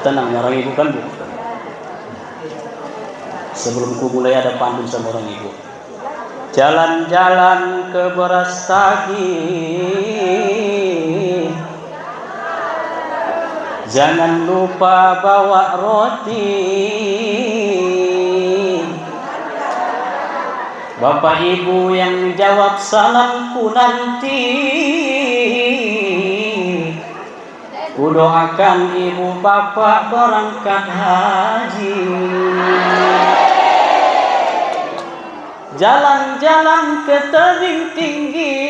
tenang, orang ibu kan bu. Sebelum ku mulai ada pantun sama orang ibu. Jalan-jalan ke Brastagi, jangan lupa bawa roti. Bapak ibu yang jawab salamku nanti, ku doakan ibu bapak berangkat haji. Jalan-jalan ke tebing tinggi,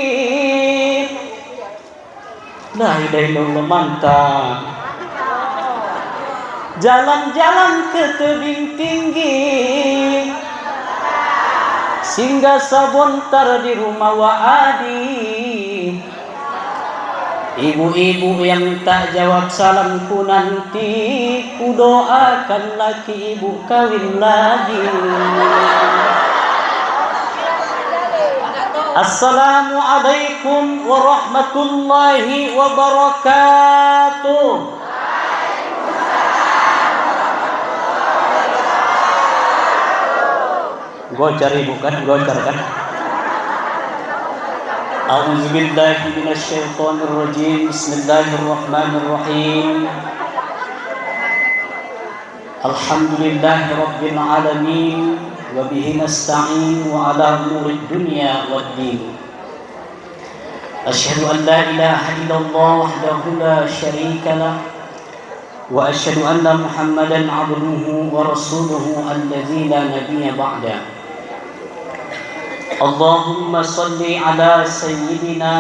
la ilaha illallah, mantap. Jalan-jalan ke tebing tinggi, singgah sabontar di rumah Waadi. Ibu-ibu yang tak jawab salamku nanti, ku doakan laki ibu kawin lagi. Assalamualaikum warahmatullahi wabarakatuh. Gocar ibu kan, gocar kan. A'udzubillahi minasyaitonirrajim. Bismillahirrahmanirrahim. Alhamdulillahi rabbil alamin, wa bihi nasta'in wa ala umurid dunya waddin. Asyhadu an la ilaha illallah wahdahu la syarika lah, wa asyhadu anna Muhammadan 'abduhu wa rasuluhu alladzi la nabiyya ba'da. Allahumma salli ala sayyidina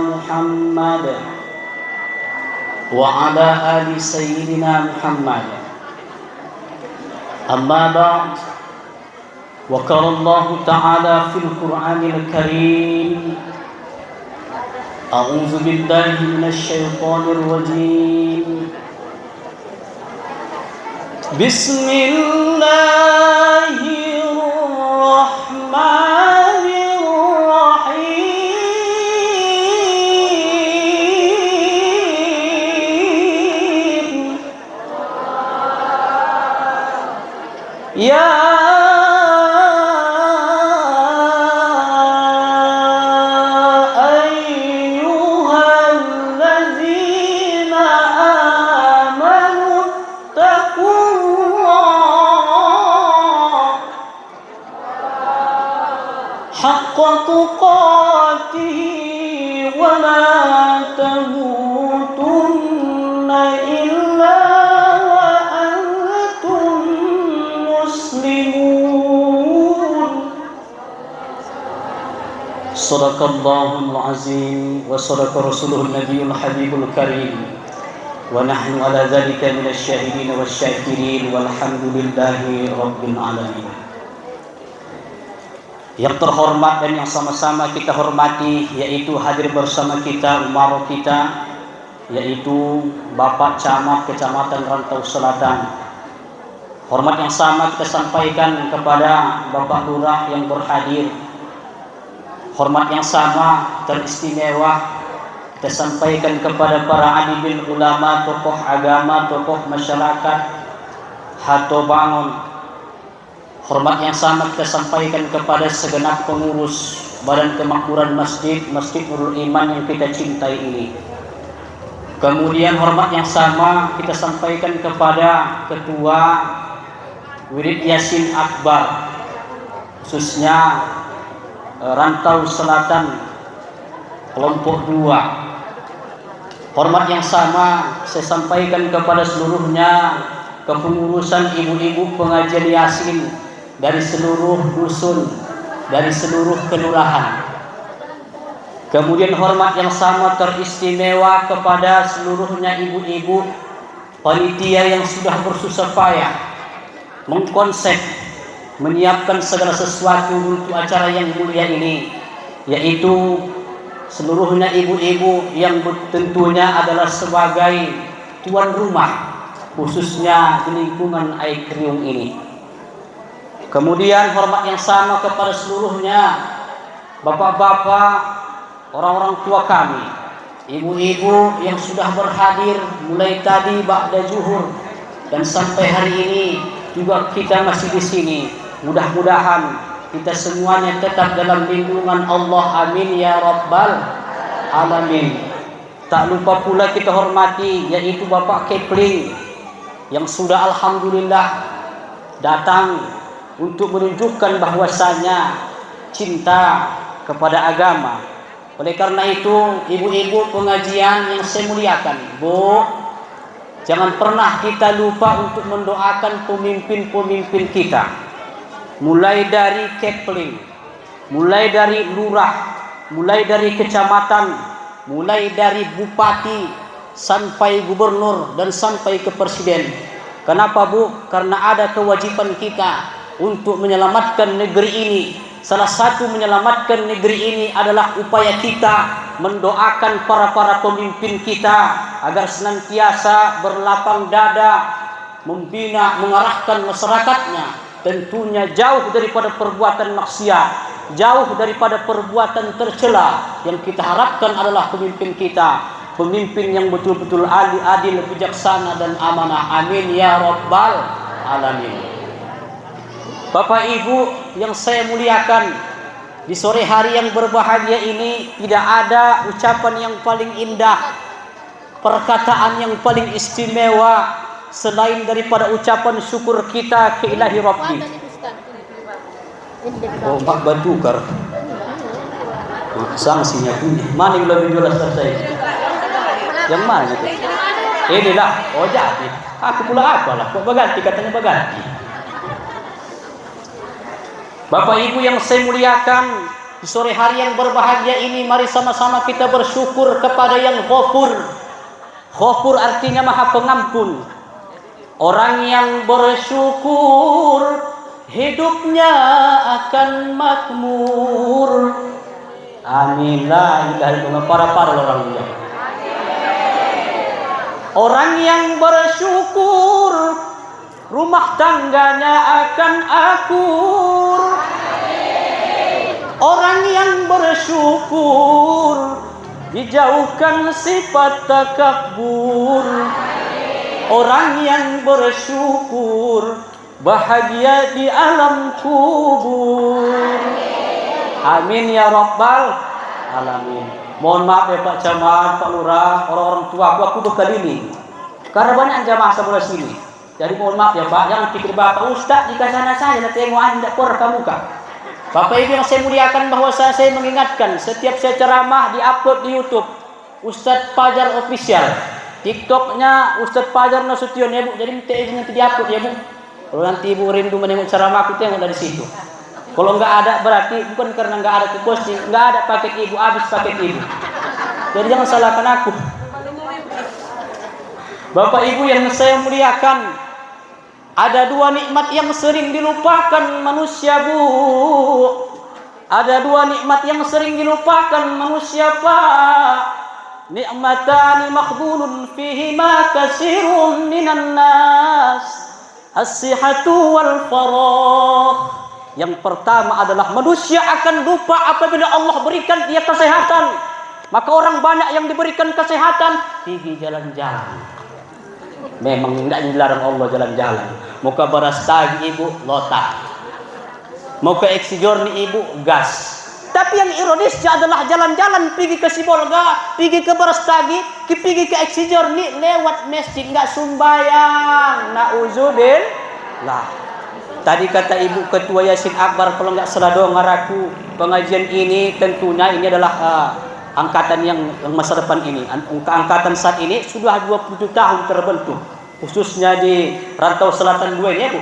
Muhammad wa ala ali sayyidina Muhammad. Amma ba'd. Wa qala Allah ta'ala fil Qur'anil Karim, a'udzu billahi minasy syaithanir rajim. Bismillahirrahmanirrahim. Ya ayyuhalladzina amanu taqullaha haqqa tuqatih wa la tamutunna illa wa antum muslimun. Sadaqallahul azim wa sadaqa rasuluhun nabiyul habibul karim, wa nahnu ala dzalika minasy syahidin wasyakirin walhamdulillahi rabbil alamin. Yang terhormat dan yang sama-sama kita hormati, yaitu hadir bersama kita umaro kita, yaitu Bapak Camat Kecamatan Rantau Selatan. Hormat yang sama kita sampaikan kepada Bapak Lurah yang berhadir. Hormat yang sama teristimewa kita sampaikan kepada para alimul ulama, tokoh agama, tokoh masyarakat Hato Bangun. Hormat yang sama kita sampaikan kepada segenap pengurus Badan Kemakmuran Masjid Nurul Iman yang kita cintai ini. Kemudian hormat yang sama kita sampaikan kepada Ketua Wirid Yasin Akbar, khususnya Rantau Selatan kelompok 2. Hormat yang sama saya sampaikan kepada seluruhnya kepengurusan ibu-ibu pengajian Yasin dari seluruh dusun, dari seluruh kelurahan. Kemudian hormat yang sama teristimewa kepada seluruhnya ibu-ibu panitia yang sudah bersusah payah mengkonsep, menyiapkan segala sesuatu untuk acara yang mulia ini, yaitu seluruhnya ibu-ibu yang tentunya adalah sebagai tuan rumah, khususnya di lingkungan Air Kriung ini. Kemudian hormat yang sama kepada seluruhnya bapak-bapak, orang-orang tua kami, ibu-ibu yang sudah berhadir mulai tadi ba'da zuhur dan sampai hari ini juga kita masih di sini. Mudah-mudahan kita semuanya tetap dalam lindungan Allah. Amin ya rabbal alamin. Tak lupa pula kita hormati yaitu Bapak Kepling yang sudah alhamdulillah datang untuk menunjukkan bahwasanya cinta kepada agama. Oleh karena itu, ibu-ibu pengajian yang saya muliakan, Bu, jangan pernah kita lupa untuk mendoakan pemimpin-pemimpin kita. Mulai dari Kepling, mulai dari lurah, mulai dari kecamatan, mulai dari bupati sampai gubernur dan sampai ke presiden. Kenapa, Bu? Karena ada kewajiban kita untuk menyelamatkan negeri ini. Salah satu menyelamatkan negeri ini adalah upaya kita mendoakan para pemimpin kita agar senantiasa berlapang dada, membina, mengarahkan masyarakatnya, tentunya jauh daripada perbuatan maksiat, jauh daripada perbuatan tercela. Yang kita harapkan adalah pemimpin kita, pemimpin yang betul-betul adil, bijaksana dan amanah. Amin ya rabbal alamin. Bapak Ibu yang saya muliakan, di sore hari yang berbahagia ini tidak ada ucapan yang paling indah, perkataan yang paling istimewa selain daripada ucapan syukur kita ke Ilahi Rabbi. Oh, Pak Badukar. Sanksinya punya. Mana yang lebih jelas saya? Yang mana itu? Inilah. Oh jadi. Aku pula apalah. Kok berganti katanya berganti. Bapak Ibu yang saya muliakan, di sore hari yang berbahagia ini mari sama-sama kita bersyukur kepada yang Ghafur. Ghafur artinya Maha Pengampun. Orang yang bersyukur hidupnya akan makmur. Amin la ilaha illallah. Para orangnya. Orang yang bersyukur rumah tangganya akan akur. Orang yang bersyukur dijauhkan sifat takabur. Orang yang bersyukur bahagia di alam kubur. Amin ya rabbal alamin. Mohon maaf ya Pak Camat, Pak Lurah, orang-orang tua aku bekal ini karena banyak jamaah sebelah sini. Jadi mohon maaf ya Pak, jangan pikir Bapak Ustaz jika sana saya nanti tengok tidak korka muka. Bapak Ibu yang saya muliakan, bahwa saya mengingatkan setiap saya ceramah diupload di YouTube Ustadz Fajar Official, TikToknya Ustadz Fajar Nasution ya Bu. Jadi minta izin nanti diupload ya Bu. Kalau nanti Ibu rindu menengok ceramah aku tengok dari situ. Kalau nggak ada berarti bukan karena nggak ada posting, nggak ada paket Ibu, habis paket Ibu. Jadi jangan salahkan aku. Bapak Ibu yang saya muliakan, ada dua nikmat yang sering dilupakan manusia, Bu. Ada dua nikmat yang sering dilupakan manusia, Pak. Nikmatani makhdulun fihima kasirun minan nas, as-sihhatu wal faragh. Yang pertama adalah manusia akan lupa apabila Allah berikan dia kesehatan. Maka orang banyak yang diberikan kesehatan pergi jalan-jalan. Memang tidak dilarang Allah jalan-jalan. Muka beras tagi Ibu lotak, muka eksijor ni Ibu gas. Tapi yang ironisnya adalah jalan-jalan pergi ke Sibolga, pergi ke beras tagi, pergi ke eksijor ni lewat masjid nggak sumbayang. Nauzubillah. Tadi kata Ibu Ketua Yasin Akbar, kalau nggak salah doang ngaraku pengajian ini tentunya ini adalah angkatan yang masa depan ini. Angkatan saat ini sudah 27 tahun terbentuk, khususnya di Rantau Selatan 2 ini ya Bu.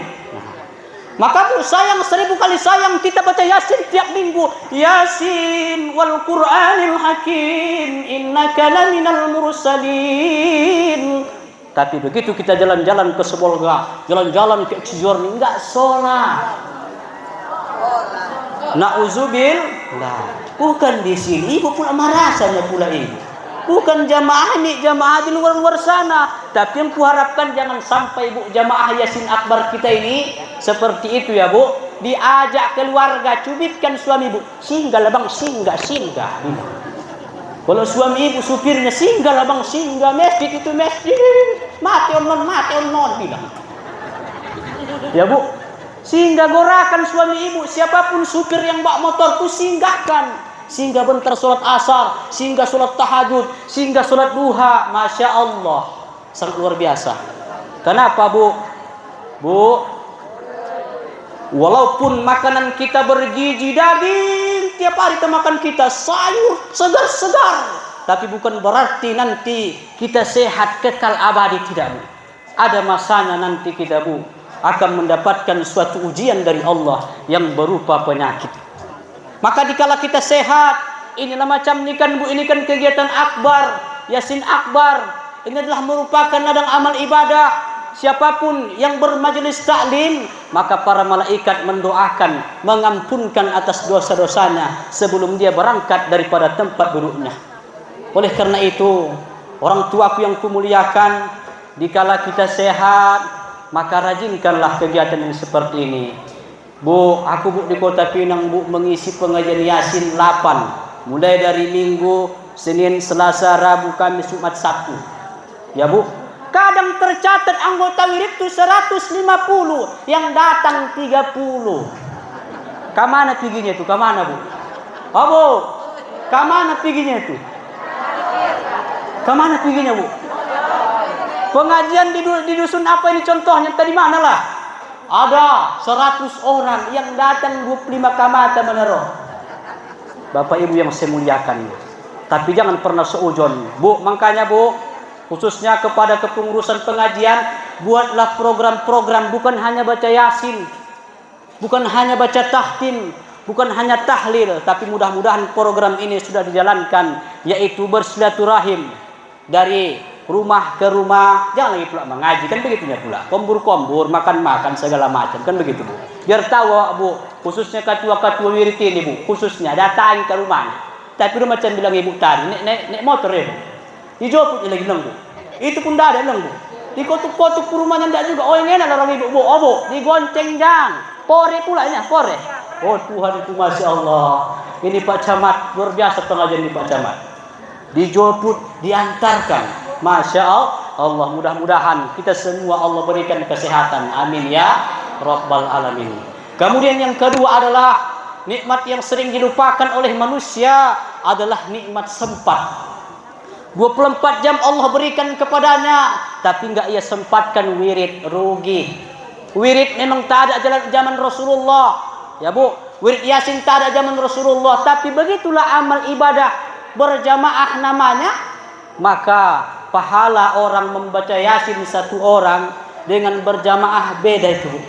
Maka Bu, sayang 1000 kali sayang kita baca Yasin tiap minggu. Yasin wal Qur'anil Hakim innaka laminal mursalin. Tapi begitu kita jalan-jalan ke Sebolga, jalan-jalan ke Eksijor, enggak sholat. Nauzubillah. Bukan di sini, Ibu pula merasanya pula ini. Bukan jamaah ini, jamaah di luar-luar sana. Tapi yang kuharapkan jangan sampai Bu, jamaah Yasin Akbar kita ini seperti itu ya Bu. Diajak keluarga, cubitkan suami Bu. Singgah lah bang, singgah. Kalau suami Ibu supirnya singgah lah bang, singgah. Masjid itu masjid. Mati on non bilang. Ya Bu, sehingga gorakan suami ibu, siapapun supir yang bawa motor tuh singgahkan, sehingga bentar sholat asar, sehingga sholat tahajud, sehingga sholat duha. Masya Allah, sangat luar biasa. Kenapa Bu? Bu, walaupun makanan kita bergizi daging, tiap hari kita makan kita sayur segar-segar, tapi bukan berarti nanti kita sehat kekal abadi, tidak Bu. Ada masanya nanti kita Bu akan mendapatkan suatu ujian dari Allah yang berupa penyakit. Maka dikala kita sehat, inilah macam ini kan Bu, ini kan kegiatan akbar, Yasin akbar. Ini adalah merupakan ladang amal ibadah. Siapapun yang bermajelis taklim, maka para malaikat mendoakan, mengampunkan atas dosa-dosanya sebelum dia berangkat daripada tempat duduknya. Oleh karena itu, orang tuaku yang kumuliakan, dikala kita sehat, maka rajinkanlah kegiatan yang seperti ini. Bu, aku Bu di Kota Pinang Bu mengisi pengajian Yasin 8, mulai dari Minggu, Senin, Selasa, Rabu, Kamis, Jumat, Sabtu. Ya Bu, kadang tercatat anggota wirid itu 150, yang datang 30. Kamana piginya itu? Kamana Bu? Oh Bu, kamana piginya itu? Kamana piginya Bu? Pengajian di dusun apa ini contohnya? Tadi mana lah? Ada 100 orang yang datang 25 kamata menaruh. Bapak Ibu yang saya muliakan, tapi jangan pernah seujon Bu. Makanya Bu, khususnya kepada kepengurusan pengajian, buatlah program-program, bukan hanya baca Yasin, bukan hanya baca tahtim, bukan hanya tahlil, tapi mudah-mudahan program ini sudah dijalankan, yaitu bersilaturahim dari rumah ke rumah. Jangan lagi pula mengaji, kan begitunya pula, kombur-kombur, makan-makan segala macam, kan begitu Bu. Biar tahu Bu, khususnya ketua-ketua wirid ini Bu, khususnya datang ke rumahnya. Tapi udah macam bilang ibu tadi, nek motor ya Bu, dijoput lagi nang Bu. Itu pun dah ada nang Bu. Di kotuk-kotuk rumahnya ndak juga. Oh yang enak orang ibu Bu. Oh Bu, digonceng jang. Pore pula ini, pore. Oh Tuhan itu Masya Allah. Ini Pak Camat, luar biasa pengajian ini Pak Camat. Dijoput, diantarkan. Masya Allah, mudah-mudahan kita semua Allah berikan kesehatan. Amin ya Rabbal Alamin. Kemudian yang kedua adalah nikmat yang sering dilupakan oleh manusia adalah nikmat sempat. 24 jam Allah berikan kepadanya, tapi enggak ia sempatkan wirid, rugi. Wirid memang tak ada zaman Rasulullah. Ya Bu, wirid Yasin tak ada zaman Rasulullah, tapi begitulah amal ibadah berjamaah namanya. Maka pahala orang membaca Yasin satu orang dengan berjamaah beda itu Bu.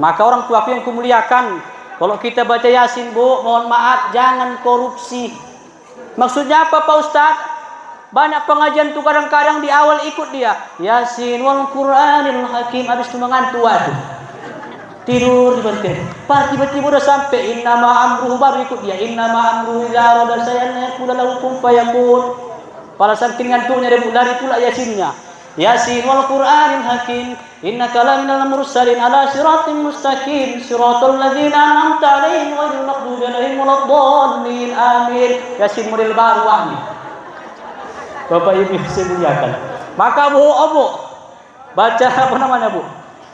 Maka orang tuaku yang kumuliakan, kalau kita baca Yasin Bu, mohon maaf jangan korupsi. Maksudnya apa Pak Ustadz? Banyak pengajian tuh kadang-kadang di awal ikut dia Yasin wal Qur'anil Hakim, habis itu mengantuk, waduh tidur di banten. Pas tiba-tiba udah sampai innama amruhu, baru ikut dia innama amruhu idza arada shay'an yaqulu lahu kun fayakun. Pada saking ngantuknya dia lari pula Yasinnya. Yasin wal Qur'anil Hakim innaka laminal mursalin ala siratin mustaqim siratal ladzina an'amta 'alaihim ghairil maghdubi 'alaihim waladdallin. Amin. Yasin model baru ini. Bapak Ibu saya muliakan. Maka Bu, baca apa namanya Bu?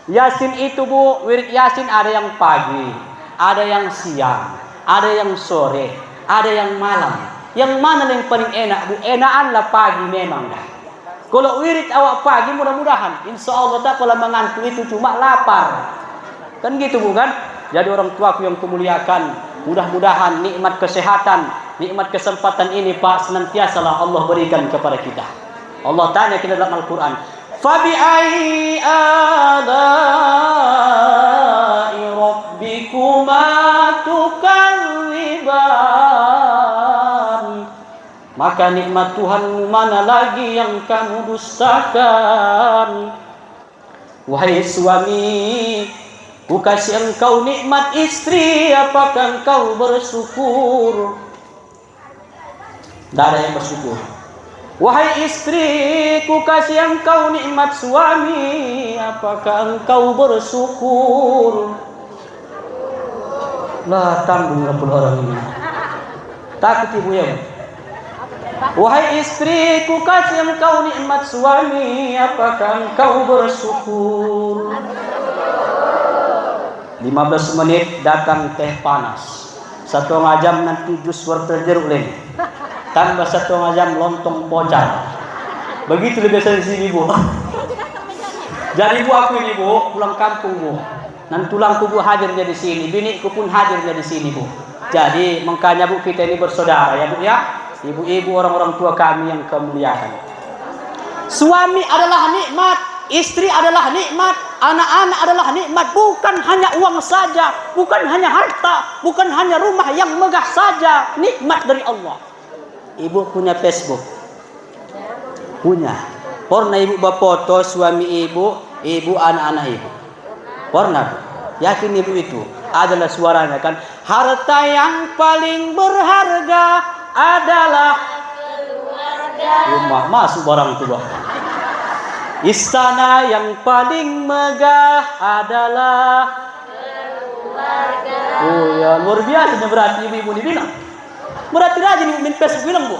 Yasin itu Bu, wirid Yasin ada yang pagi, ada yang siang, ada yang sore, ada yang malam. Yang mana yang paling enak Bu? Enakanlah pagi memang dah. Kalau wirid awak pagi mudah-mudahan insya Allah tak kalau mengantuk itu cuma lapar. Kan gitu Bu kan? Jadi orang tuaku yang kumuliakan, mudah-mudahan nikmat kesehatan, nikmat kesempatan ini Pak senantiasalah Allah berikan kepada kita. Allah tanya kita dalam Al-Quran, Fabi ayyi ala'i rabbikuma tukadziban. Maka nikmat Tuhanmu mana lagi yang kamu dustakan. Wahai suami, ku kasih engkau nikmat istri, apakah engkau bersyukur? Tidak ada yang bersyukur. Wahai istri, ku kasih engkau nikmat suami, apakah engkau bersyukur? Lah tanggung Rabbul Alamin. Takut ibu ya. Wahai istri, ku kasih engkau nikmat suami, apakah engkau bersyukur? 15 menit datang teh panas. 1,5 jam nanti jus wortel jeruk lagi. Tambah 1,5 jam lontong pocar. Begitu biasanya di sini, Bu. Jadi Bu, aku ini Bu, pulang kampung Bu. Dan tulangku Bu hadirnya di sini, biniku pun hadirnya di sini Bu. Jadi makanya Bu, kita ini bersaudara ya Bu ya. Ibu-ibu, orang-orang tua kami yang kami muliakan. Suami adalah nikmat, istri adalah nikmat, anak-anak adalah nikmat. Bukan hanya uang saja, bukan hanya harta, bukan hanya rumah yang megah saja. Nikmat dari Allah. Ibu punya Facebook? Punya. Pernah ibu foto suami ibu, anak-anak ibu? Pernah Bu? Yakin ibu itu adalah suaranya kan? Harta yang paling berharga adalah keluarga. Rumah masuk barang tua. Istana yang paling megah adalah keluarga. Oh ya, luar biasa berarti ibu dibilang. Berarti rajin ibu min Facebook bilang Bu.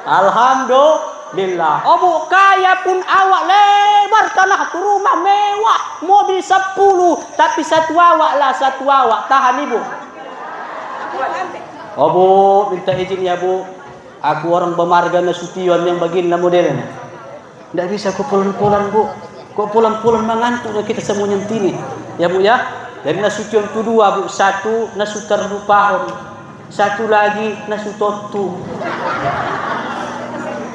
Alhamdulillah. Oh Bu, kaya pun awak lebar tanah tu rumah mewah, mobil 10, tapi satu awak tahan ibu. Oh Bu, minta izin ya Bu. Aku orang bermarga Nasution yang bagian modelnya. Tidak bisa kok pulang-pulang Bu. Kok pulang-pulang mengantuk kita semua nyentini. Ya Bu ya. Dari Nasution itu 2 Bu. 1 Nasutar Rupahon. 1 lagi Nasutotu.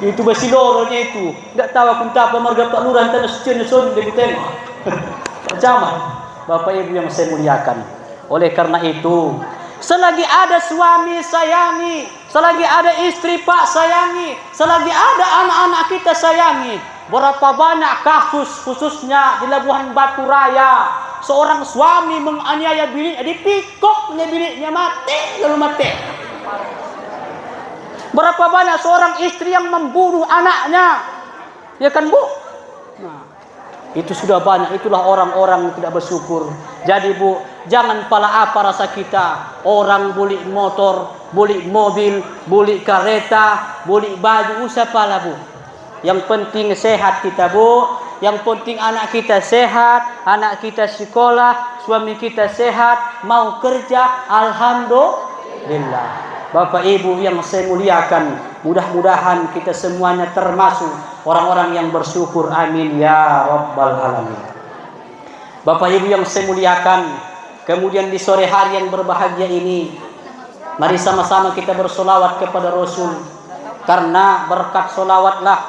Itu basi loronya itu. Tidak tahu aku entah apa marga Pak Lurah entah Nasution dari tengok. Percama. Bapak Ibu yang saya muliakan. Oleh karena itu, selagi ada suami sayangi, selagi ada istri Pak sayangi, selagi ada anak-anak kita sayangi. Berapa banyak kasus khususnya di Labuhan Batu Raya, seorang suami menganiaya biniknya, dipikoknya biniknya mati lalu mati. Berapa banyak seorang istri yang membunuh anaknya, ya kan Bu? Nah, itu sudah banyak. Itulah orang-orang yang tidak bersyukur. Jadi Bu, jangan pala apa rasa kita. Orang beli motor, beli mobil, beli kereta, beli baju, usah pala Bu. Yang penting sehat kita Bu. Yang penting anak kita sehat, anak kita sekolah, suami kita sehat, mau kerja, alhamdulillah. Bapak Ibu yang saya muliakan, mudah-mudahan kita semuanya termasuk orang-orang yang bersyukur. Amin ya rabbal alamin. Bapak Ibu yang saya muliakan, kemudian di sore hari yang berbahagia ini, mari sama-sama kita bersolawat kepada Rasul. Karena berkat solawatlah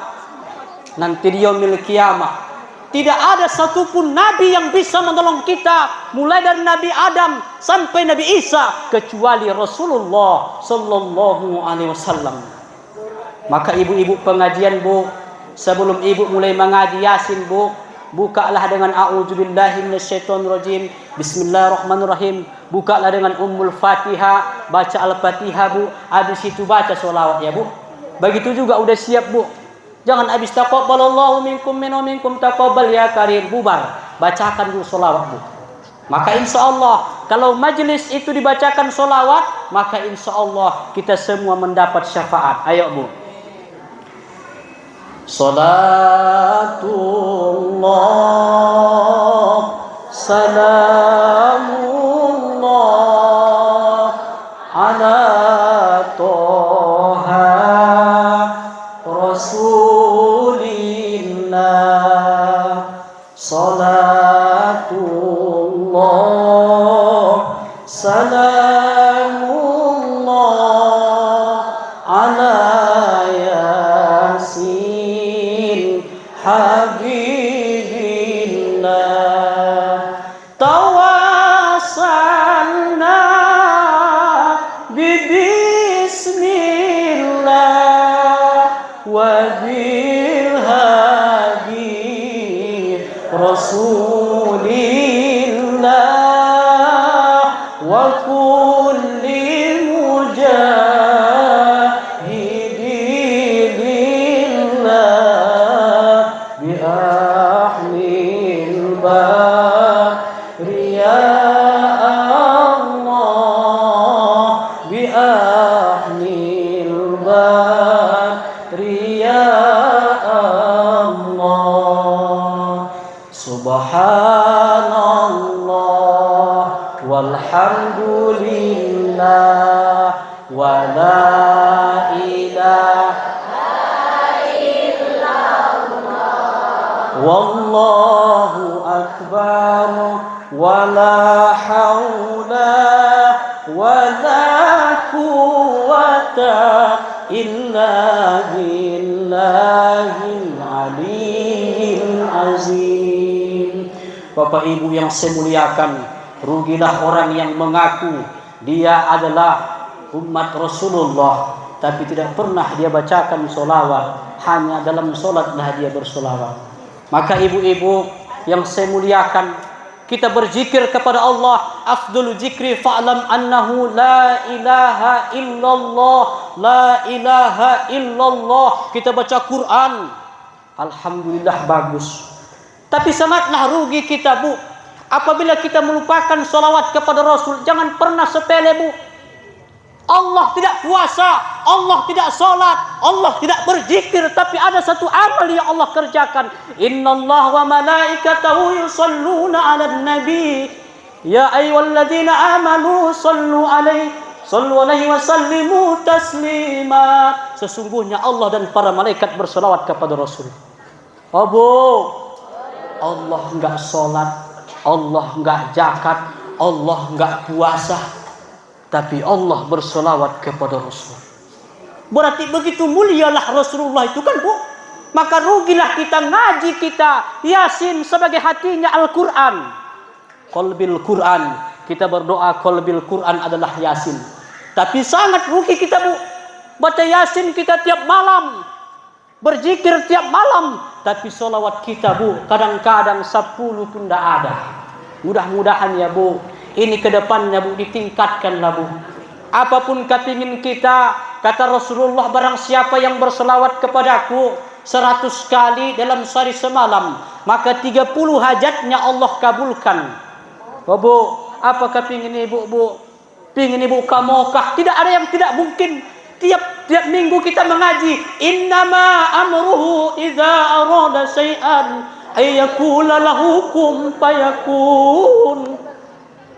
nanti di yaumil qiyamah tidak ada satupun nabi yang bisa menolong kita, mulai dari Nabi Adam sampai Nabi Isa, kecuali Rasulullah sallallahu alaihi wasallam. Maka ibu-ibu pengajian Bu, sebelum ibu mulai mengaji Yasin Bu, bukalah dengan a'udzubillahi minasyaitonirrajim, bismillahirrahmanirrahim. Bukalah dengan Ummul Fatihah, baca Al-Fatihah Bu, habis itu baca sholawat ya Bu. Begitu juga udah siap Bu. Jangan habis taqabbalallahu minkum minkum taqabbal ya karim, bubar. Bacakan dulu sholawat Bu. Maka insya Allah kalau majelis itu dibacakan sholawat, maka insya Allah kita semua mendapat syafaat. Ayo Bu. Salatullah salamullah ala toha rasulillah. Salatullah salamullah ala yasin habibillah. Tawasalna bismillah wa bil hadi rasulillah wa kulli mujahidillah bi ahlil bari ya Allah, bi ahlil bari ya Allah. Subhanallah wallahu akbar wala haula wala quwwata illa billahil aliyyil azim. Bapak Ibu yang saya muliakan, rugilah orang yang mengaku dia adalah umat Rasulullah tapi tidak pernah dia bacakan sholawat, hanya dalam sholatlah dia bersolawat. Maka ibu-ibu yang saya muliakan, kita berzikir kepada Allah. Afdhul zikri fa'lam annahu la ilaha illallah, la ilaha illallah. Kita baca Quran, alhamdulillah bagus. Tapi sangatlah rugi kita, Bu, apabila kita melupakan sholawat kepada Rasul. Jangan pernah sepele, Bu. Allah tidak puasa, Allah tidak sholat, Allah tidak berzikir, tapi ada satu amal yang Allah kerjakan. Innallaha wa malaikatahu yusalluna 'alan nabi ya ayyuhalladzina amanu sallu alaihi wa sallimu taslima. Sesungguhnya Allah dan para malaikat berselawat kepada Rasul. Allah enggak sholat, Allah enggak zakat, Allah enggak puasa, tapi Allah bersolawat kepada Rasul. Berarti begitu mulialah Rasulullah itu kan, Bu. Maka rugilah kita ngaji kita Yasin sebagai hatinya Al-Quran. Qalbil Quran. Kita berdoa qalbil Quran adalah Yasin. Tapi sangat rugi kita, Bu. Baca Yasin kita tiap malam, berzikir tiap malam, tapi solawat kita, Bu, kadang-kadang 10 pun tidak ada. Mudah-mudahan ya, Bu, ini ke depannya, Bu, ditingkatkanlah, Bu. Apapun kepingin kita, kata Rasulullah, barang siapa yang berselawat kepadaku 100 kali dalam sehari semalam, maka 30 hajatnya Allah kabulkan. Bu, apa kepingin Ibu, Bu? Pingin Ibu kamokah? Tidak ada yang tidak mungkin. Tiap minggu kita mengaji, innama amruhu idza arada syai'an ayyakula lahu kun fayakun.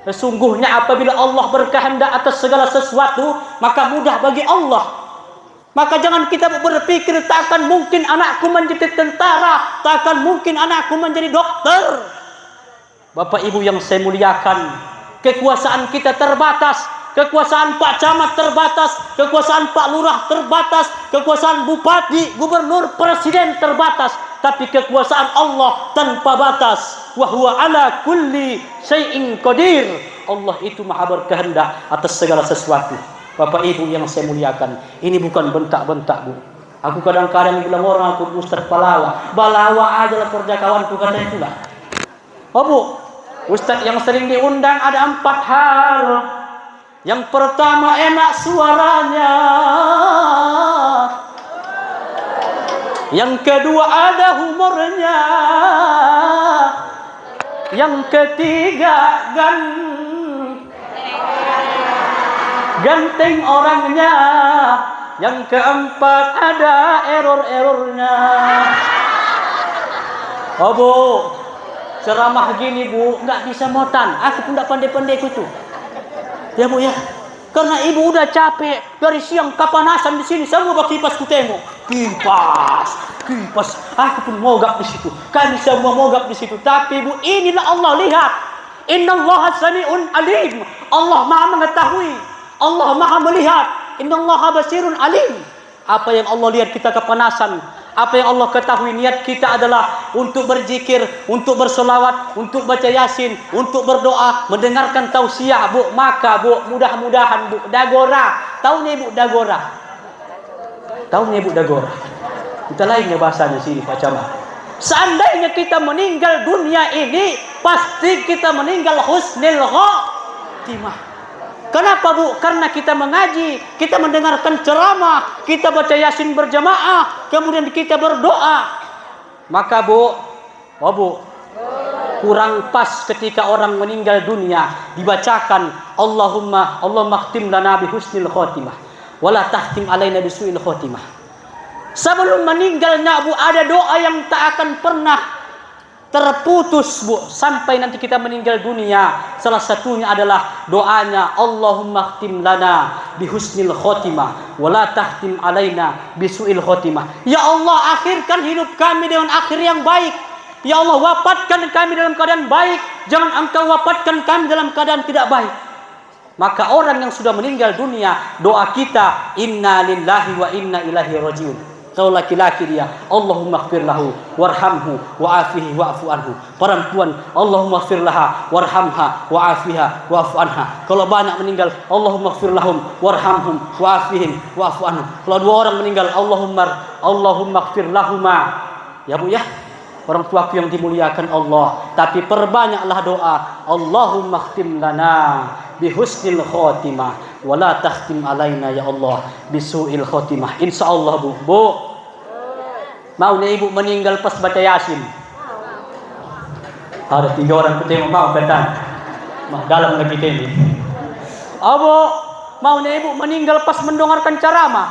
Sesungguhnya apabila Allah berkehendak atas segala sesuatu, maka mudah bagi Allah. Maka jangan kita berpikir tak akan mungkin anakku menjadi tentara, tak akan mungkin anakku menjadi dokter. Bapak Ibu yang saya muliakan, kekuasaan kita terbatas. Kekuasaan Pak Camat terbatas, kekuasaan Pak Lurah terbatas, kekuasaan Bupati, Gubernur, Presiden terbatas, tapi kekuasaan Allah tanpa batas. Wa huwa ala kulli syai'in qadir. Allah itu maha berkehendak atas segala sesuatu. Bapak Ibu yang saya muliakan, ini bukan bentak-bentak, Bu. Aku kadang-kadang bilang orang aku Ustaz Balawa. Balawa adalah kerja kawanku, kata itulah. Bu, Ustaz yang sering diundang ada 4 hal. Yang pertama, enak suaranya. Yang kedua, ada humornya. Yang ketiga, ganteng orangnya. Yang keempat, ada error-errornya. Bu, ceramah gini, Bu, nggak bisa motan. Aku pun nggak pandai-pandai itu. Ya, Bu, ya. Karena Ibu udah capek dari siang kepanasan di sini, semua pakai kipas ku tengok. Kipas. Aku pun mogak di situ. Kami semua mogak di situ. Tapi, Bu, inilah Allah lihat. Innallaha sami'un alim. Allah Maha mengetahui. Allah Maha melihat. Innallaha basirun alim. Apa yang Allah lihat kita kepanasan, apa yang Allah ketahui niat kita adalah untuk berzikir, untuk bersolawat, untuk baca Yasin, untuk berdoa, mendengarkan tausiah, Bu. Maka, Bu, mudah-mudahan, Bu, Dagora. Tahu nih, Bu, Dagora? Tahu nih, Bu, Dagora? Kita lainnya bahasanya sini, Pak Camat. Seandainya kita meninggal dunia ini, pasti kita meninggal husnil khotimah. Kenapa, Bu? Karena kita mengaji, kita mendengarkan ceramah, kita baca Yasin berjamaah, kemudian kita berdoa. Maka, Bu, kurang pas ketika orang meninggal dunia dibacakan Allahumma khtim lana bi husnil khotimah wala tahtim alaina bi su'il khotimah. Sebelum meninggalnya, Bu, ada doa yang tak akan pernah terputus, Bu, sampai nanti kita meninggal dunia. Salah satunya adalah doanya Allahumma khtim lana bihusnil khotimah wala tahtim alaina bisuil khotimah. Ya Allah, akhirkan hidup kami dengan akhir yang baik. Ya Allah, wafatkan kami dalam keadaan baik, jangan Engkau wafatkan kami dalam keadaan tidak baik. Maka orang yang sudah meninggal dunia, doa kita, inna lillahi wa inna ilaihi rajiun. Kalau laki-laki dia, Allahumma ighfir lahu warhamhu wa'afihi wa'fu anhu. Perempuan, Allahumma ighfir laha warhamha wa'afiha wa'fu anha. Kalau banyak meninggal, Allahumma ighfir lahum warhamhum wa'afihim wa'fu anhum. Kalau dua orang meninggal, Allahumma ighfir lahuma. Ya Bu ya, orang tuaku yang dimuliakan Allah, tapi perbanyaklah doa, Allahumma khtim lana bihusnil khotimah wala takhtim alaina ya Allah bisuil khotimah. Insyaallah Bu. Mau nih Ibu meninggal pas baca Yasin? Ada 3 orang kita yang mau kata. Mah dalam lagi ini. Abu, mau nih Ibu meninggal pas mendengarkan ceramah?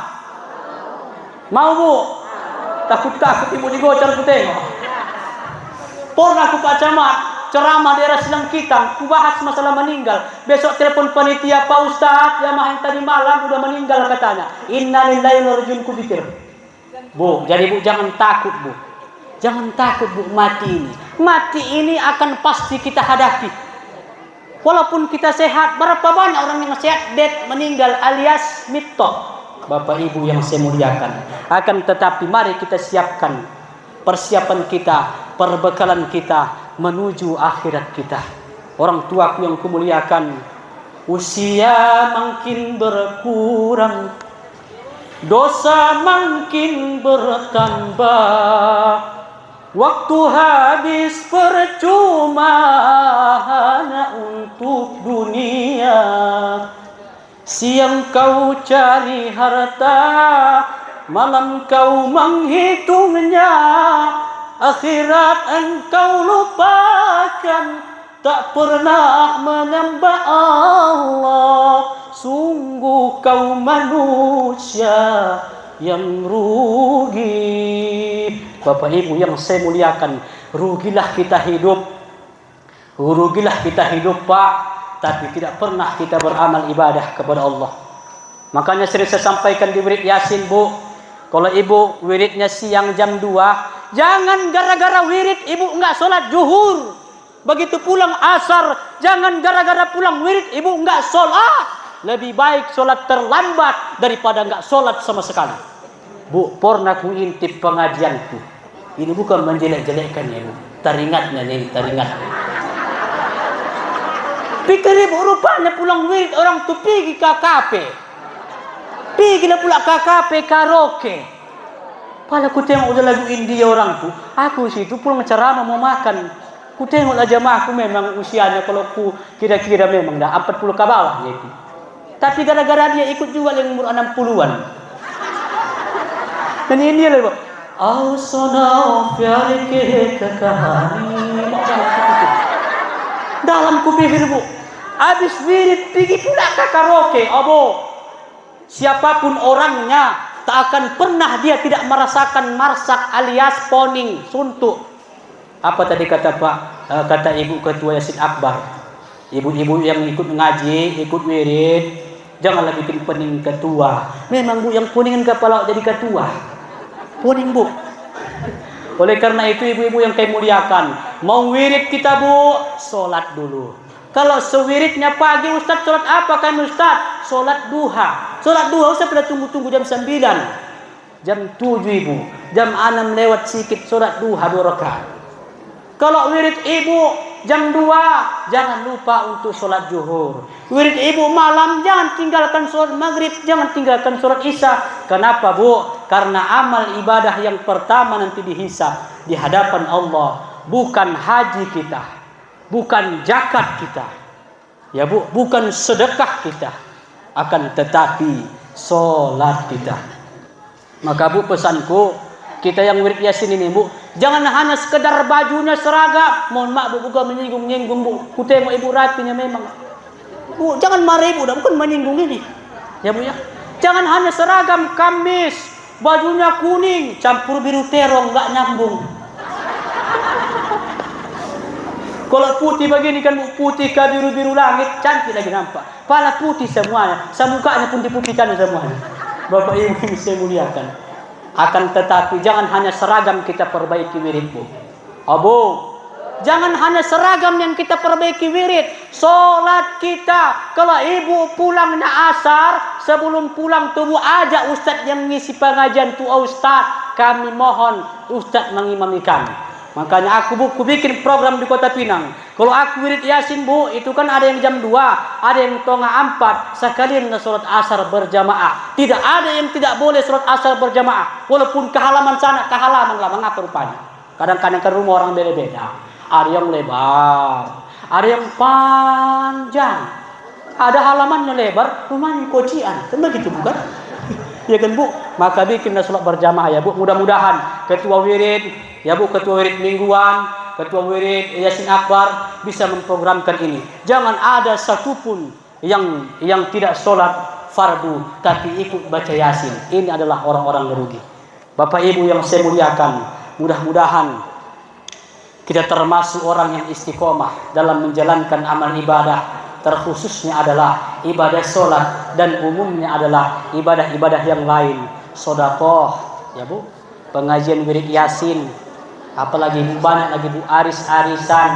Mau Bu? Takut Ibu digocor ku tengok. Pernah ku Pak Camat ceramah daerah Selangkitang, ku bahas masalah meninggal. Besok telepon panitia, Pak Ustadz, yang tadi malam udah meninggal katanya. Inna lillahi wa inna ilaihi raji'un, ku pikir. Bu, jadi Bu jangan takut Bu. Jangan takut Bu, mati ini. Mati ini akan pasti kita hadapi. Walaupun kita sehat, berapa banyak orang yang sehat meninggal alias mito. Bapak Ibu yang saya muliakan. Akan tetapi mari kita siapkan persiapan kita, perbekalan kita menuju akhirat kita. Orang tuaku yang kumuliakan, usia makin berkurang, dosa makin bertambah, waktu habis percuma hanya untuk dunia. Siang kau cari harta, malam kau menghitungnya, akhirat engkau lupakan, tak pernah menyembah Allah. Sungguh kau manusia yang rugi. Bapak Ibu yang saya muliakan, rugilah kita hidup Pak, tapi tidak pernah kita beramal ibadah kepada Allah. Makanya sering saya sampaikan di wirid Yasin Bu, kalau Ibu wiridnya siang jam 2, jangan gara-gara wirid Ibu enggak sholat zuhur. Begitu pulang asar, jangan gara-gara pulang wirid Ibu enggak sholat. Lebih baik sholat terlambat daripada enggak sholat sama sekali. Bu, pernah ku intip pengajianku. Ini bukan menjelek-jelekkan ya Bu. Teringatnya nih, teringat. Pikir Ibu rupanya pulang wirid orang tuh pergi KKP. Pergilah pula KKP karaoke. Pala ku tengok udah lagu India orang tuh. Aku situ pulang ceramah mau makan. Ku tengoklah jamaahku memang usianya kalau ku kira-kira memang dah 40 ke bawah gitu. Tapi gara-gara dia ikut juga yang umur 60-an. Dan ini dia loh. Au sona pyar ke kahani. Dalam ku pikir Bu, habis wirid pergi pula ke karaoke. Abo, siapapun orangnya, tak akan pernah dia tidak merasakan marsak alias poning, suntuk. Apa tadi kata Pak? Kata Ibu Ketua Yasin Akbar. Ibu-ibu yang ikut ngaji, ikut wirid, janganlah bikin pening ketua. Memang Bu yang puningin kepala jadi ketua. Puning Bu. Oleh karena itu ibu-ibu yang kami muliakan, mau wirid kita Bu, sholat dulu. Kalau sewiridnya pagi Ustaz, sholat apa kan Ustaz? Sholat duha. Sholat duha Ustaz pada tunggu-tunggu jam 9. Jam 7 Ibu. Jam 6 lewat sedikit sholat duha 2 rakaat. Kalau wirid Ibu jam 2, jangan lupa untuk sholat zuhur. Wirid Ibu malam, jangan tinggalkan sholat maghrib, jangan tinggalkan sholat isya. Kenapa Bu? Karena amal ibadah yang pertama nanti dihisab di hadapan Allah bukan haji kita, bukan zakat kita, ya Bu, bukan sedekah kita, akan tetapi sholat kita. Maka Bu, pesanku, kita yang wirid Yasin ini Bu, jangan hanya sekedar bajunya seragam. Mohon maaf Bu, bukan menyinggung-nyinggung Bu. Ku tengok Ibu rapinya memang. Bu, jangan marah Ibu, bukan menyinggung ini. Ya Bu ya. Jangan hanya seragam kamis, bajunya kuning, campur biru terong, enggak nyambung. Kalau putih begini kan Bu, putih ke biru-biru langit, cantik lagi nampak. Pala putih semuanya, semukanya pun diputihkan semuanya. Bapak Ibu yang saya muliakan. Akan tetapi jangan hanya seragam kita perbaiki wirid Bu. Abu, jangan hanya seragam yang kita perbaiki wirid. Solat kita, kalau ibu pulangnya asar, sebelum pulang tubuh aja ustadz yang ngisi pengajian tu ustadz. Kami mohon ustadz mengimami kami. Makanya aku bikin program di Kota Pinang. Kalau aku wirid Yasin bu, itu kan ada yang jam 2, ada yang tengah 4. Sekalian sholat asar berjamaah. Tidak ada yang tidak boleh sholat asar berjamaah. Walaupun ke halaman sana, ke halaman lah, mengapa rupanya? Kadang-kadang kan rumah orang beda-beda. Ada yang lebar, ada yang panjang. Ada halamannya lebar, rumahnya kocian. Kan begitu bukan? Ya kan bu? Maka bikinlah sholat berjamaah ya bu. Mudah-mudahan ketua wirid, ya bu, ketua wirid mingguan, ketua wirid Yasin Akbar bisa memprogramkan ini. Jangan ada satupun yang tidak sholat fardu tapi ikut baca Yasin. Ini adalah orang-orang merugi. Bapak Ibu yang saya muliakan, mudah-mudahan kita termasuk orang yang istiqomah dalam menjalankan amal ibadah. Terkhususnya adalah ibadah sholat dan umumnya adalah ibadah-ibadah yang lain. Sedekah, ya bu, pengajian wirid Yasin, apalagi banyak lagi bu aris-arisan.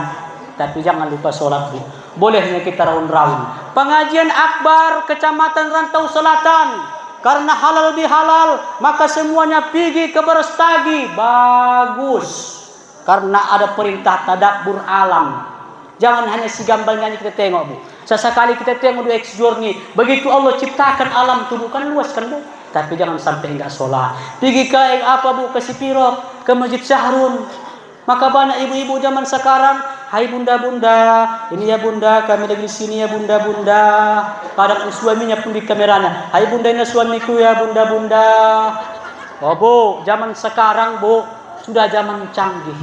Tapi jangan lupa sholat bu. Bolehnya kita raun-raun. Pengajian akbar Kecamatan Rantau Selatan. Karena halal bihalal, maka semuanya pergi ke Berstagi. Bagus. Karena ada perintah tadabbur alam. Jangan hanya si gambarnya kita tengok bu. Sesekali kita tengok di X Journey. Begitu Allah ciptakan alam tubuh kan luas kan bu. Tapi jangan sampai enggak sholat. Pergi ke bu, ke Sipirok, ke Masjid Syahrun. Maka banyak ibu-ibu zaman sekarang, hai bunda-bunda, ini ya bunda, kami lagi di sini ya bunda-bunda. Kadang suaminya pun di kameranya, hai bunda ini suamiku ya bunda-bunda. Oh bu, zaman sekarang bu, sudah zaman canggih.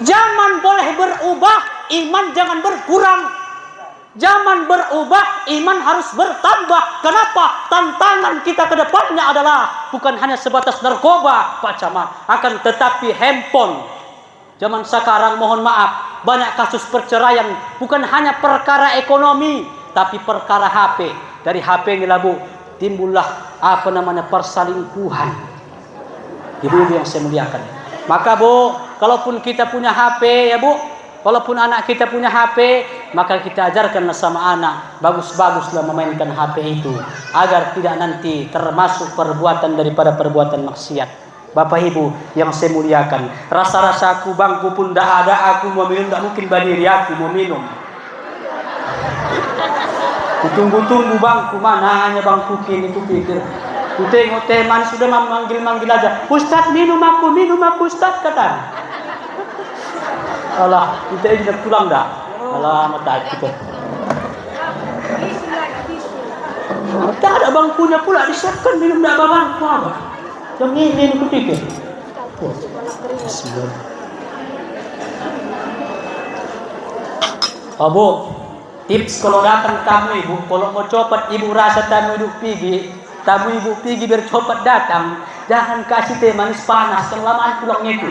Zaman boleh berubah, iman jangan berkurang. Zaman berubah, iman harus bertambah. Kenapa? Tantangan kita ke depannya adalah bukan hanya sebatas narkoba, Pak Camat, akan tetapi handphone. Zaman sekarang mohon maaf, banyak kasus perceraian bukan hanya perkara ekonomi, tapi perkara HP. Dari HP ini lah bu, timbullah perselingkuhan. Ibu yang saya muliakan. Maka bu, kalaupun kita punya HP ya bu, walaupun anak kita punya HP, maka kita ajarkanlah sama anak, bagus-baguslah memainkan HP itu, agar tidak nanti termasuk perbuatan daripada perbuatan maksiat. Bapak Ibu yang saya muliakan, rasa-rasaku bangku pun tidak ada, aku mau minum, tidak mungkin berdiri aku mau minum. Kutunggu-tunggu bangku, mana hanya bangku kini kupikir. Kutengok teman sudah manggil-manggil aja, Ustaz minum aku Ustaz kata. Alah, kita ini nak pulang dah. Alah, mata kita. Tak ada bangkunya pula, disiapkan minum dah bangku apa? Yang ini aku pikir. Bismillah. Abu, tips kalau datang tamu ibu, kalau mau copat ibu rasa tamu ibu pergi biar copat datang, jangan kasih teh manis panas, kelamaan pulangnya itu.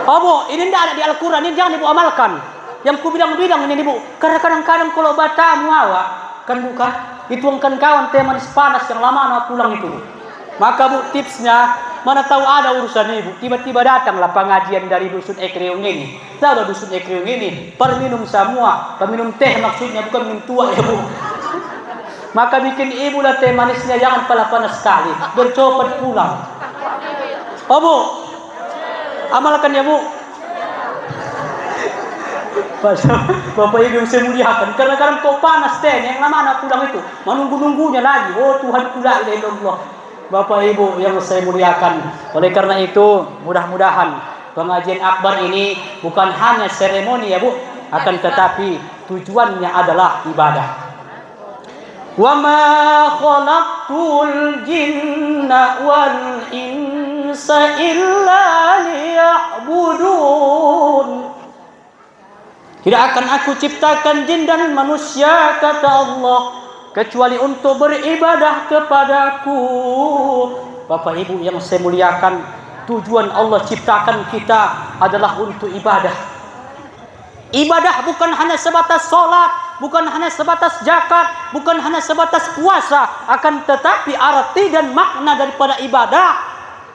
Oh bu, ini tidak ada di Al-Quran, ini jangan ibu amalkan. Yang ku bilang-bilang ini ibu, karena kadang-kadang kalau batamu awak, kan bukan, dituangkan kawan teh manis panas yang lama anak pulang itu. Maka bu, tipsnya, mana tahu ada urusan ibu, tiba-tiba datanglah pengajian dari dusun Ekriung ini. Tahu ada dusun Ekriung ini, perminum semua, perminum teh maksudnya, bukan minum tua ya bu. Maka bikin ibu lah teh manisnya, jangan pala panas sekali, bercopat pulang. Oh bu, amalkan ya bu. Bapak Ibu yang saya muliakan, kadang-kadang kok panas teh yang lama anak pulang itu, menunggu-nunggunya lagi. Oh Tuhan pula Allah. Bapak Ibu yang saya muliakan, oleh karena itu mudah-mudahan pengajian akbar ini bukan hanya seremoni ya bu, akan tetapi tujuannya adalah ibadah. Wa ma khalaqtul jinna wal insa illa liya'budun. Tidak akan aku ciptakan jin dan manusia kata Allah kecuali untuk beribadah kepadaku. Bapak Ibu yang saya muliakan, tujuan Allah ciptakan kita adalah untuk ibadah. Ibadah bukan hanya sebatas sholat, bukan hanya sebatas zakat, bukan hanya sebatas puasa, akan tetapi arti dan makna daripada ibadah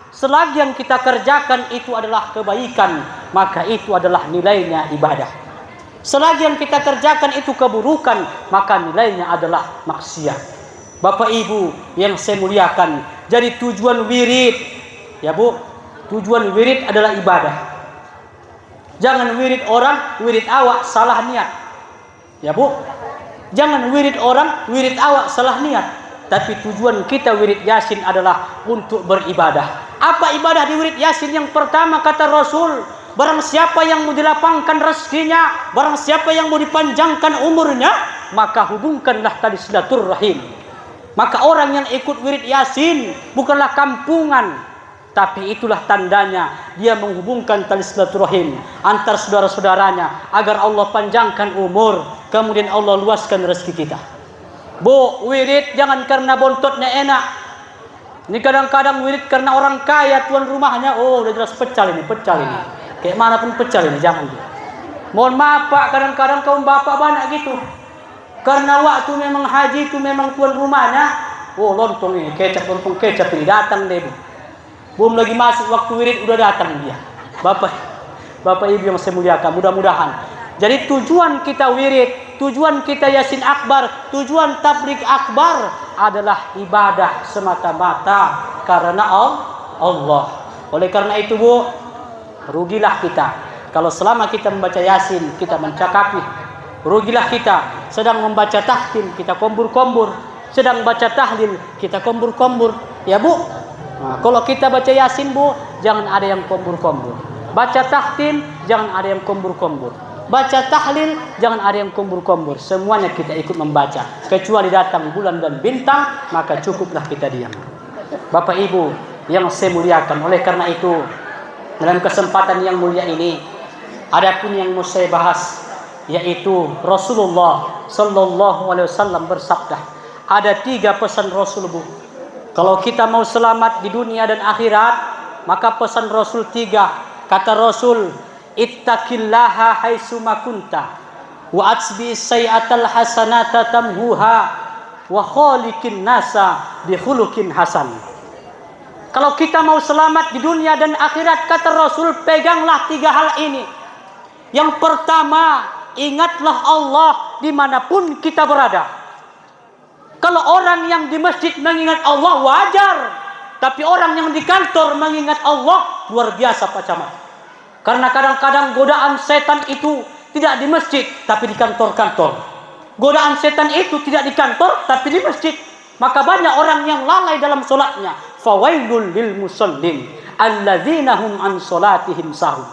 selagi yang kita kerjakan itu adalah kebaikan, maka itu adalah nilainya ibadah. Selagi yang kita kerjakan itu keburukan, maka nilainya adalah maksiat. Bapak Ibu yang saya muliakan, jadi tujuan wirid, ya Bu, tujuan wirid adalah ibadah. Jangan wirid orang, wirid awak, salah niat. Ya Bu, jangan wirid orang, wirid awak, salah niat. Tapi tujuan kita wirid Yasin adalah untuk beribadah. Apa ibadah di wirid Yasin? Yang pertama kata Rasul, barang siapa yang mau dilapangkan rezekinya, barang siapa yang mau dipanjangkan umurnya, maka hubungkanlah tali silaturrahim. Maka orang yang ikut wirid Yasin bukanlah kampungan, tapi itulah tandanya dia menghubungkan tali silaturahim antar saudara-saudaranya agar Allah panjangkan umur, kemudian Allah luaskan rezeki kita. Bu, wirid jangan karena bontotnya enak. Ini kadang-kadang wirid karena orang kaya, tuan rumahnya, oh udah jelas pecal ini. Kayak mana pun pecal ini, jangan. Mohon maaf Pak, kadang-kadang kaum bapak banyak gitu. Karena waktu memang haji itu memang tuan rumahnya, oh lontong ini, lontong kecap ini datang deh Bu. Belum lagi masuk waktu wirid udah datang dia. Bapak Ibu yang saya muliakan, mudah-mudahan. Jadi tujuan kita wirid, tujuan kita Yasin Akbar, tujuan tabligh akbar adalah ibadah semata-mata karena Allah. Oleh karena itu Bu, rugilah kita kalau selama kita membaca Yasin kita mencakapi. Rugilah kita sedang membaca tahtim kita kombur-kombur, sedang baca tahlil kita kombur-kombur. Ya Bu, nah, kalau kita baca Yasin Bu, jangan ada yang kombur-kombur. Baca tahtim jangan ada yang kombur-kombur. Baca tahlil jangan ada yang kombur-kombur. Semuanya kita ikut membaca. Kecuali datang bulan dan bintang, maka cukuplah kita diam. Bapak Ibu yang saya muliakan, oleh karena itu dalam kesempatan yang mulia ini, adapun yang mau saya bahas, yaitu Rasulullah Sallallahu Alaihi Wasallam bersabda, ada 3 pesan Rasul Bu. Kalau kita mau selamat di dunia dan akhirat, maka pesan Rasul 3. Kata Rasul, ittaqillaha haitsuma kunta wa atsbi sayyatal hasanata tamhuha wa khaliqin nasa bi khuluqin hasan. Kalau kita mau selamat di dunia dan akhirat, kata Rasul, peganglah 3 hal ini. Yang pertama, ingatlah Allah dimanapun kita berada. Kalau orang yang di masjid mengingat Allah wajar, tapi orang yang di kantor mengingat Allah luar biasa Pak Camat. Karena kadang-kadang godaan setan itu tidak di masjid tapi di kantor-kantor. Godaan setan itu tidak di kantor tapi di masjid. Maka banyak orang yang lalai dalam solatnya. Fawailul lil musallin alladzina hum an solatihim sahun.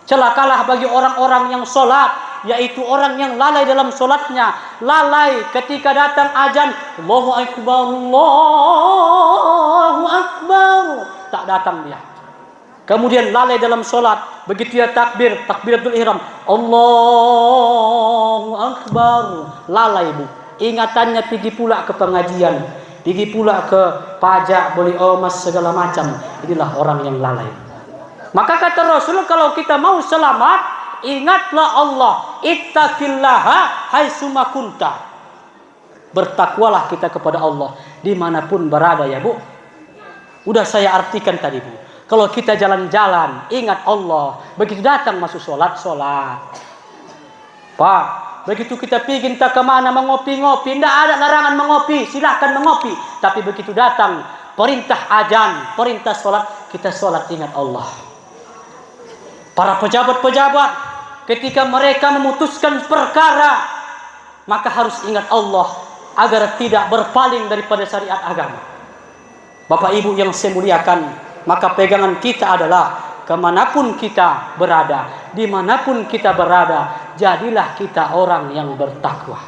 Celakalah bagi orang-orang yang solat, yaitu orang yang lalai dalam solatnya. Lalai ketika datang azan, Allahu Akbar, Allahu Akbar, tak datang dia. Kemudian lalai dalam solat, begitu dia takbir, takbiratul ihram, Allahu Akbar, lalai Bu. Ingatannya pergi pula ke pengajian, pergi pula ke pajak, beli emas segala macam. Inilah orang yang lalai. Maka kata Rasul, kalau kita mau selamat, ingatlah Allah, ittaqillaha haitsuma kunta. Bertakwalah kita kepada Allah dimanapun berada ya Bu. Udah saya artikan tadi Bu. Kalau kita jalan-jalan, ingat Allah. Begitu datang masuk sholat. Pak, begitu kita pergi entah kemana mengopi-ngopi, tidak ada larangan mengopi, silahkan mengopi. Tapi begitu datang perintah azan, perintah sholat, kita sholat ingat Allah. Para pejabat-pejabat ketika mereka memutuskan perkara, maka harus ingat Allah agar tidak berpaling daripada syariat agama. Bapak Ibu yang saya muliakan, maka pegangan kita adalah kemanapun kita berada, dimanapun kita berada, jadilah kita orang yang bertakwa.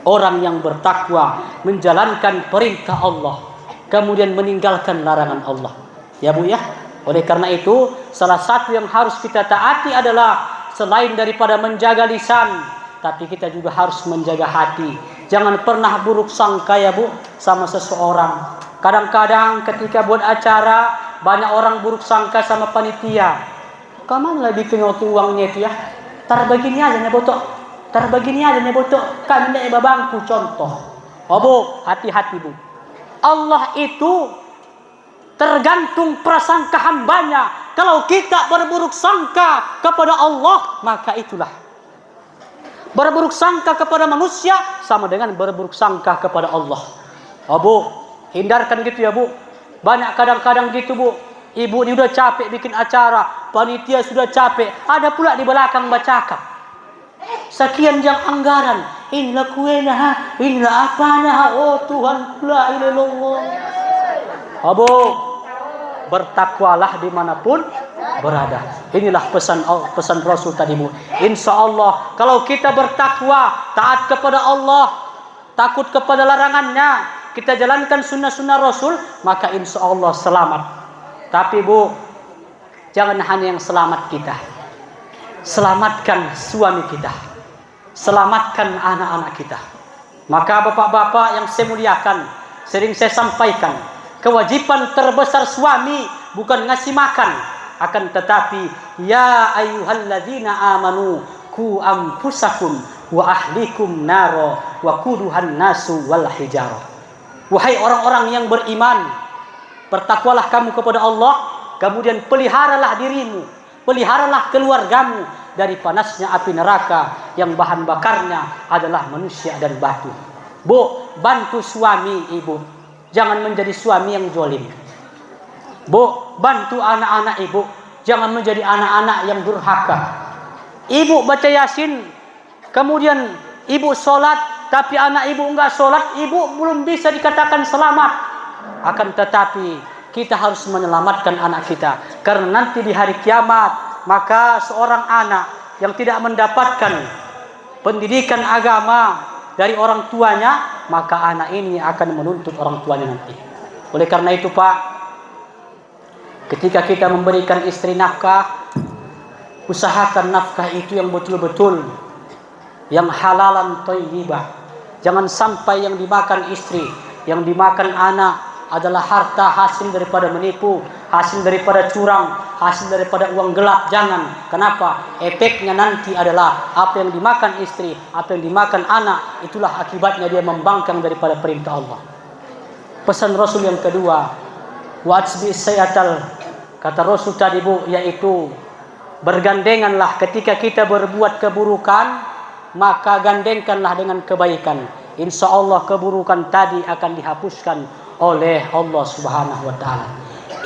Orang yang bertakwa menjalankan perintah Allah, kemudian meninggalkan larangan Allah. Ya Bu ya. Oleh karena itu, salah satu yang harus kita taati adalah selain daripada menjaga lisan, tapi kita juga harus menjaga hati. Jangan pernah buruk sangka ya Bu sama seseorang. Kadang-kadang ketika buat acara, banyak orang buruk sangka sama panitia. Kamu lebih kenyot uangnya itu ya? Tar begini aja nih botok. Tar begini aja nih botok. Kan ini babangku contoh. Oh Bu, hati-hati Bu. Allah itu tergantung prasangka hambanya. Kalau kita berburuk sangka kepada Allah, maka itulah. Berburuk sangka kepada manusia sama dengan berburuk sangka kepada Allah. Oh Bu, hindarkan gitu ya Bu. Banyak kadang-kadang gitu Bu. Ibu ini udah capek bikin acara, panitia sudah capek, ada pula di belakang bercakap. Sekian jam anggaran, inilah kuenya, inilah apanya, oh Tuhan, la ilaha illallah. Abu, bertakwalah dimanapun berada. Inilah pesan Rasul tadi Bu. Insya Allah, kalau kita bertakwa, taat kepada Allah, takut kepada larangannya, kita jalankan sunnah-sunnah Rasul, maka insya Allah selamat. Tapi Bu, jangan hanya yang selamat kita. Selamatkan suami kita. Selamatkan anak-anak kita. Maka bapak-bapak yang saya muliakan, sering saya sampaikan, kewajiban terbesar suami bukan ngasih makan, akan tetapi ya ayyuhalladzina amanu qu anfusakum wa ahlikum naro wa quduhan nasu wal hijarah. Wahai orang-orang yang beriman, bertakwalah kamu kepada Allah, kemudian peliharalah dirimu, peliharalah keluargamu dari panasnya api neraka yang bahan bakarnya adalah manusia dan batu. Bu, bantu suami ibu, jangan menjadi suami yang zalim. Bu, bantu anak-anak ibu, jangan menjadi anak-anak yang durhaka. Ibu baca Yasin, kemudian ibu sholat, tapi anak ibu enggak sholat, ibu belum bisa dikatakan selamat. Akan tetapi kita harus menyelamatkan anak kita, karena nanti di hari kiamat, maka seorang anak yang tidak mendapatkan pendidikan agama dari orang tuanya, maka anak ini akan menuntut orang tuanya nanti. Oleh karena itu Pak, ketika kita memberikan istri nafkah, usahakan nafkah itu yang betul-betul, yang halalan thayyibah. Jangan sampai yang dimakan istri, yang dimakan anak adalah harta hasil daripada menipu, hasil daripada curang, hasil daripada uang gelap. Jangan. Kenapa? Efeknya nanti adalah apa yang dimakan istri, apa yang dimakan anak, itulah akibatnya dia membangkang daripada perintah Allah. Pesan Rasul yang kedua, wa'atsbi sayatal, kata Rasul tadi Bu, yaitu bergandenganlah ketika kita berbuat keburukan, maka gandengkanlah dengan kebaikan. Insya Allah keburukan tadi akan dihapuskan oleh Allah Subhanahu wa Ta'ala.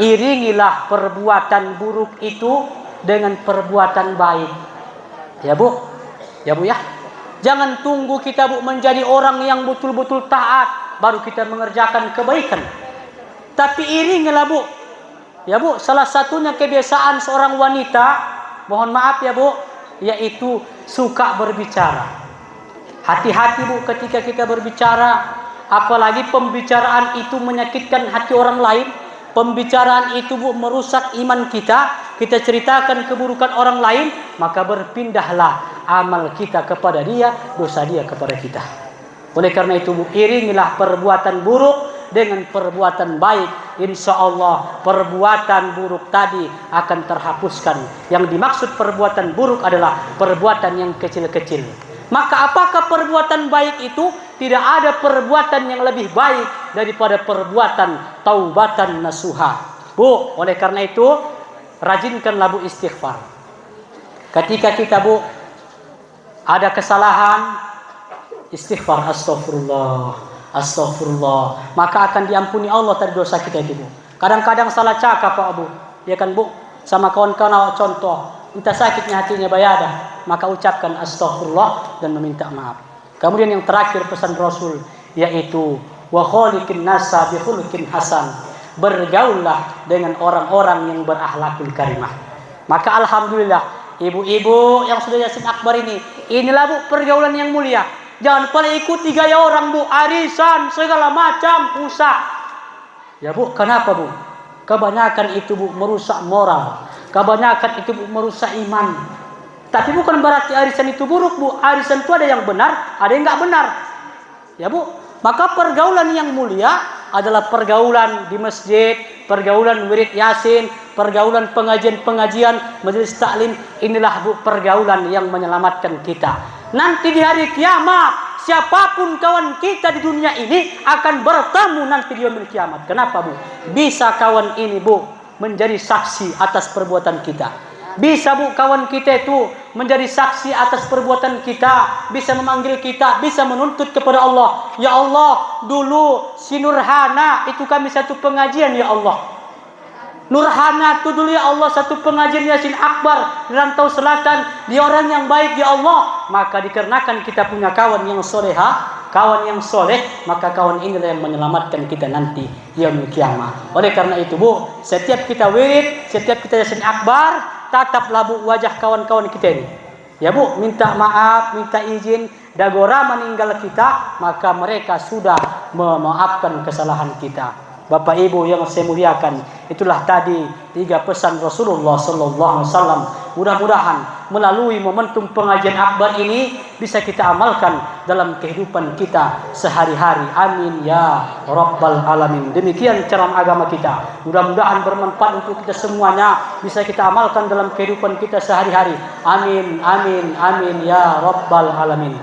Iringilah perbuatan buruk itu dengan perbuatan baik. Ya Bu, ya Bu ya. Jangan tunggu kita Bu menjadi orang yang betul-betul taat baru kita mengerjakan kebaikan. Tapi iringilah Bu. Ya Bu, salah satunya kebiasaan seorang wanita, mohon maaf ya Bu, yaitu suka berbicara. Hati-hati Bu ketika kita berbicara, apalagi pembicaraan itu menyakitkan hati orang lain. Pembicaraan itu Bu merusak iman kita. Kita ceritakan keburukan orang lain, maka berpindahlah amal kita kepada dia, dosa dia kepada kita. Oleh karena itu Bu, iringilah perbuatan buruk dengan perbuatan baik. Insya Allah perbuatan buruk tadi akan terhapuskan. Yang dimaksud perbuatan buruk adalah perbuatan yang kecil-kecil. Maka apakah perbuatan baik itu? Tidak ada perbuatan yang lebih baik daripada perbuatan taubatan nasuha. Bu, oleh karena itu rajinkanlah Bu istighfar. Ketika kita Bu ada kesalahan, istighfar, astagfirullah, astagfirullah, maka akan diampuni Allah dari dosa kita itu Bu. Kadang-kadang salah cakap Pak Bu, ya kan Bu, sama kawan-kawan awak contoh, entah sakitnya hatinya bayada, maka ucapkan astagfirullah dan meminta maaf. Kemudian yang terakhir pesan Rasul, yaitu wa khaliqin nasa bi khuluqin hasan. Bergaullah dengan orang-orang yang berakhlakul karimah. Maka alhamdulillah ibu-ibu yang sudah Yasin Akbar inilah Bu pergaulan yang mulia. Jangan pernah ikuti gaya orang Bu, arisan segala macam rusak. Ya Bu, kenapa Bu? Kebanyakan itu Bu merusak moral. Kebanyakan itu Bu merusak iman. Tapi bukan berarti arisan itu buruk Bu. Arisan itu ada yang benar, ada yang enggak benar. Ya Bu, maka pergaulan yang mulia adalah pergaulan di masjid, pergaulan wirid Yasin, pergaulan pengajian-pengajian, majelis taklim. Inilah Bu pergaulan yang menyelamatkan kita. Nanti di hari kiamat siapapun kawan kita di dunia ini akan bertemu nanti di yaumil kiamat. Kenapa, Bu? Bisa kawan ini, Bu, menjadi saksi atas perbuatan kita. Bisa, Bu, kawan kita itu menjadi saksi atas perbuatan kita, bisa memanggil kita, bisa menuntut kepada Allah. Ya Allah, dulu si Nurhana itu kami satu pengajian, ya Allah. Nurhana itu dulu, ya Allah, satu pengajian Yasin Akbar di Rantau Selatan. Dia orang yang baik, ya Allah. Maka dikarenakan kita punya kawan yang soleha, kawan yang soleh, maka kawan inilah yang menyelamatkan kita nanti yaumil kiamat. Oleh karena itu, Bu, setiap kita wirid, setiap kita Yasin Akbar, tataplah, Bu, wajah kawan-kawan kita ini. Ya, Bu, minta maaf, minta izin. Dagora meninggal kita, maka mereka sudah memaafkan kesalahan kita. Bapak Ibu yang saya muliakan, itulah tadi 3 pesan Rasulullah sallallahu alaihi wasallam. Mudah-mudahan melalui momentum pengajian akbar ini bisa kita amalkan dalam kehidupan kita sehari-hari. Amin ya rabbal alamin. Demikian ceramah agama kita. Mudah-mudahan bermanfaat untuk kita semuanya, bisa kita amalkan dalam kehidupan kita sehari-hari. Amin amin amin ya rabbal alamin.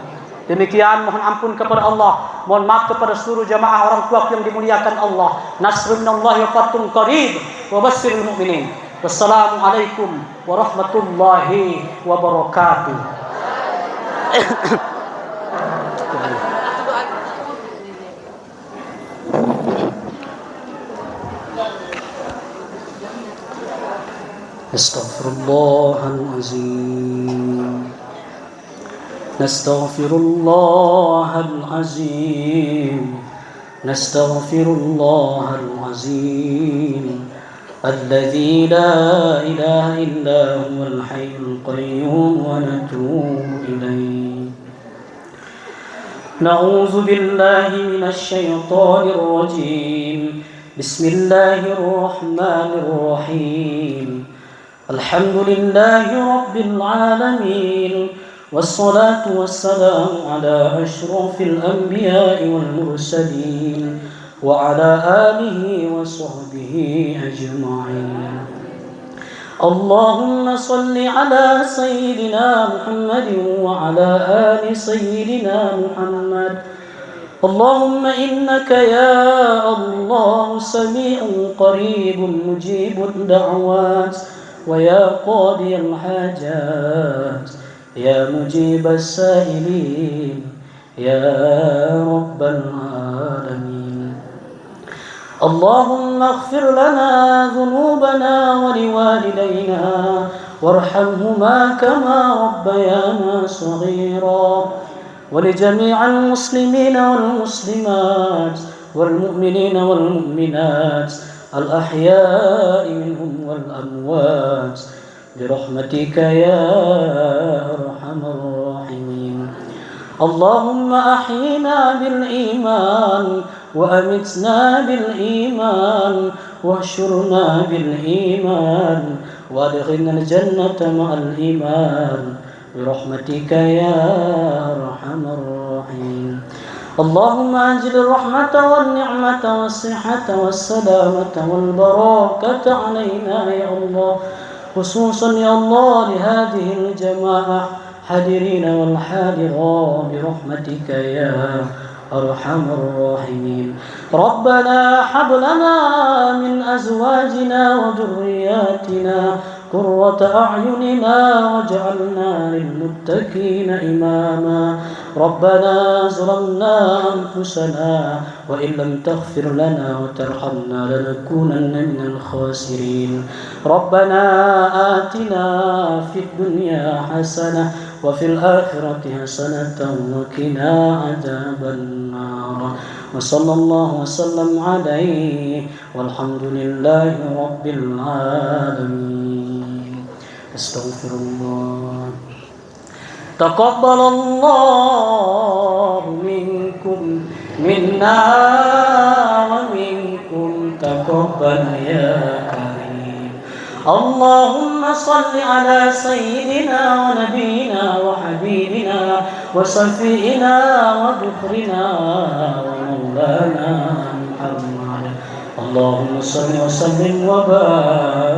Demikian, mohon ampun kepada Allah, mohon maaf kepada seluruh jamaah orang tua yang dimuliakan Allah. Nasrun minallahi wa fathun qarib wa basyiril mu'minin. Wassalamualaikum warahmatullahi wabarakatuh. Astaghfirullahalazim. نستغفر الله العظيم نستغفر الله العظيم الذي لا إله إلا هو الحي القيوم ونتوب إليه نعوذ بالله من الشيطان الرجيم بسم الله الرحمن الرحيم الحمد لله رب العالمين والصلاة والسلام على أشرف الأنبياء والمرسلين وعلى آله وصحبه أجمعين اللهم صل على سيدنا محمد وعلى آل سيدنا محمد اللهم إنك يا الله سميع قريب مجيب الدعوات ويا قاضي الحاجات يا مجيب السائلين يا رب العالمين اللهم اغفر لنا ذنوبنا ولوالدينا وارحمهما كما ربيانا صغيرا ولجميع المسلمين والمسلمات والمؤمنين والمؤمنات الأحياء منهم والأموات برحمتك يا أرحم الراحمين اللهم أحينا بالإيمان وأمتنا بالإيمان واحشرنا بالإيمان وادخلنا الجنة مع الإيمان برحمتك يا أرحم الراحمين اللهم أنزل الرحمة والنعمة والصحة والسلامة والبركة علينا يا الله خصوصا يا الله لهذه الجماعة حاضرين والحاضرات برحمتك يا أرحم الراحمين ربنا هب لنا من أزواجنا وذرياتنا قرة أعيننا واجعلنا للمتقين إماما ربنا ظلمنا أنفسنا وإن لم تغفر لنا وترحمنا لنكونن من الخاسرين ربنا آتنا في الدنيا حسنة وفي الآخرة حسنة وقنا عذاب النار وصلى الله وسلم عليه والحمد لله رب العالمين أستغفر الله تقبل الله منكم منا ومنكم تقبل يا كريم اللهم صل على سيدنا ونبينا وحبيبنا وشفيعنا وذكرنا ومولانا محمد اللهم صل وسلم وبارك